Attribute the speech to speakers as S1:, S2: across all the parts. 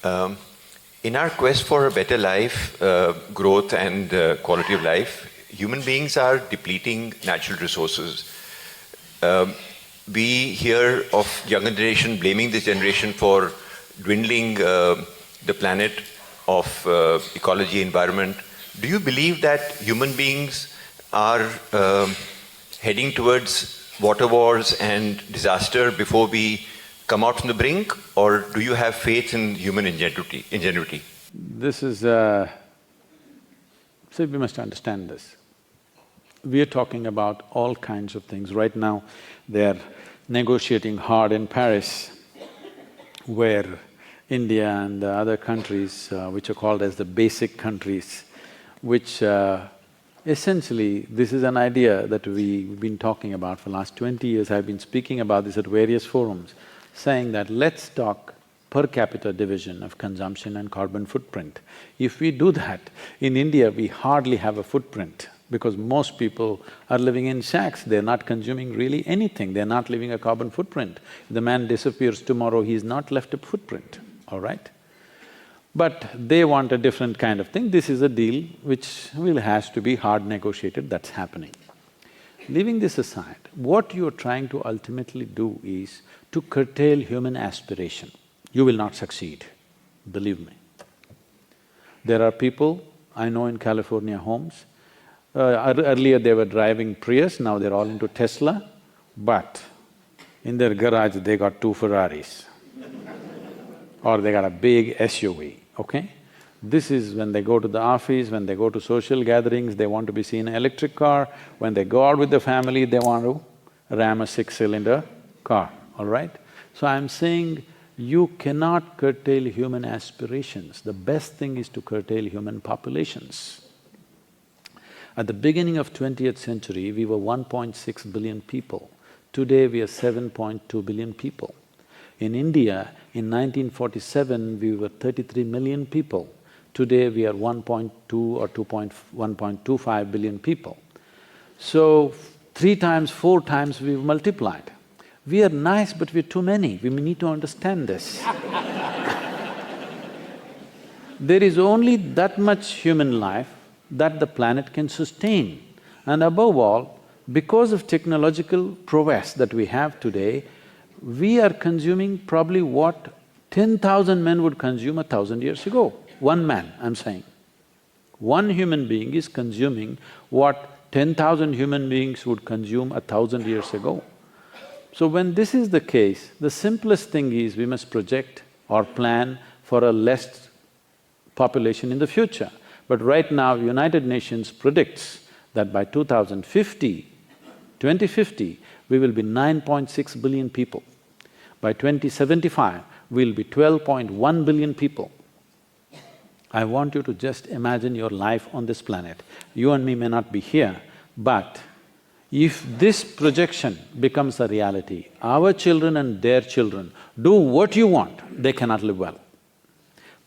S1: Um, in our quest for a better life, growth and quality of life, human beings are depleting natural resources. Um, we hear of younger generation blaming this generation for dwindling the planet of ecology, environment. Do you believe that human beings are heading towards water wars and disaster before we come out from the brink, or do you have faith in human ingenuity?
S2: This is… see, we must understand this. We are talking about all kinds of things. Right now, they're negotiating hard in Paris, where India and the other countries, which are called as the basic countries, which essentially, this is an idea that we've been talking about for the last 20 years. I've been speaking about this at various forums, saying that let's talk per capita division of consumption and carbon footprint. If we do that, in India we hardly have a footprint because most people are living in shacks, they're not consuming really anything, they're not leaving a carbon footprint. If the man disappears tomorrow, he's not left a footprint, all right? But they want a different kind of thing. This is a deal which has to be hard negotiated, that's happening. Leaving this aside, what you're trying to ultimately do is to curtail human aspiration. You will not succeed, believe me. There are people I know in California homes, earlier they were driving Prius, now they're all into Tesla, but in their garage they got 2 Ferraris or they got a big SUV, okay? This is when they go to the office, when they go to social gatherings, they want to be seen in an electric car. When they go out with the family, they want to ram a 6-cylinder car, all right? So I'm saying you cannot curtail human aspirations. The best thing is to curtail human populations. At the beginning of 20th century, we were 1.6 billion people. Today, we are 7.2 billion people. In India, in 1947, we were 33 million people. Today, we are 1.2 or 1.25 billion people. So, 3 times, 4 times we've multiplied. We are nice, but we're too many. We need to understand this. There is only that much human life that the planet can sustain. And above all, because of technological prowess that we have today, we are consuming probably what 10,000 men would consume 1,000 years ago. One man, I'm saying. One human being is consuming what 10,000 human beings would consume 1,000 years ago. So when this is the case, the simplest thing is we must project or plan for a less population in the future. But right now, United Nations predicts that by 2050, we will be 9.6 billion people. By 2075, we'll be 12.1 billion people. I want you to just imagine your life on this planet. You and me may not be here, but if this projection becomes a reality, our children and their children do what you want, they cannot live well.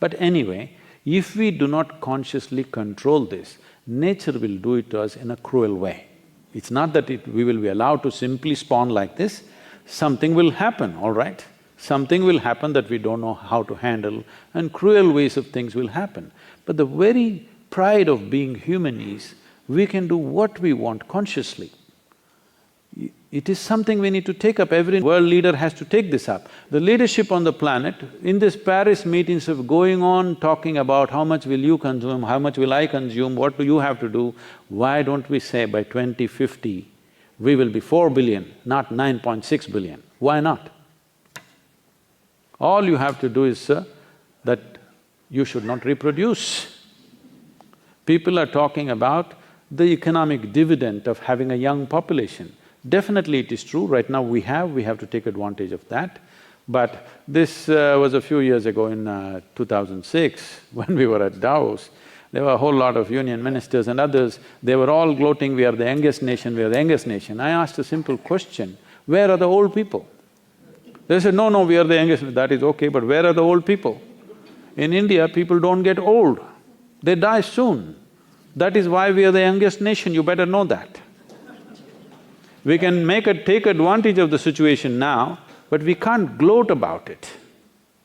S2: But anyway, if we do not consciously control this, nature will do it to us in a cruel way. It's not that we will be allowed to simply spawn like this, something will happen, all right? Something will happen that we don't know how to handle, and cruel ways of things will happen. But the very pride of being human is, we can do what we want consciously. It is something we need to take up, every world leader has to take this up. The leadership on the planet, in this Paris meetings of going on talking about how much will you consume, how much will I consume, what do you have to do, why don't we say by 2050, we will be 4 billion, not 9.6 billion, why not? All you have to do is, that you should not reproduce. People are talking about the economic dividend of having a young population. Definitely it is true, right now we have to take advantage of that. But this was a few years ago in 2006, when we were at Davos, there were a whole lot of union ministers and others, they were all gloating, we are the youngest nation, we are the youngest nation. I asked a simple question, where are the old people? They said, no, we are the youngest, that is okay, but where are the old people? In India, people don't get old, they die soon. That is why we are the youngest nation, you better know that. We can take advantage of the situation now, but we can't gloat about it.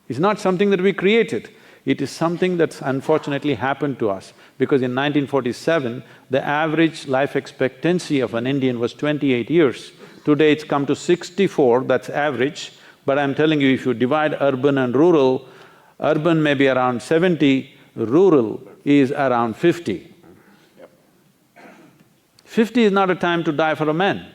S2: It's not something that we created. It is something that's unfortunately happened to us, because in 1947, the average life expectancy of an Indian was 28 years. Today it's come to 64, that's average, but I'm telling you, if you divide urban and rural, urban may be around 70, rural is around 50. 50 is not a time to die for a man.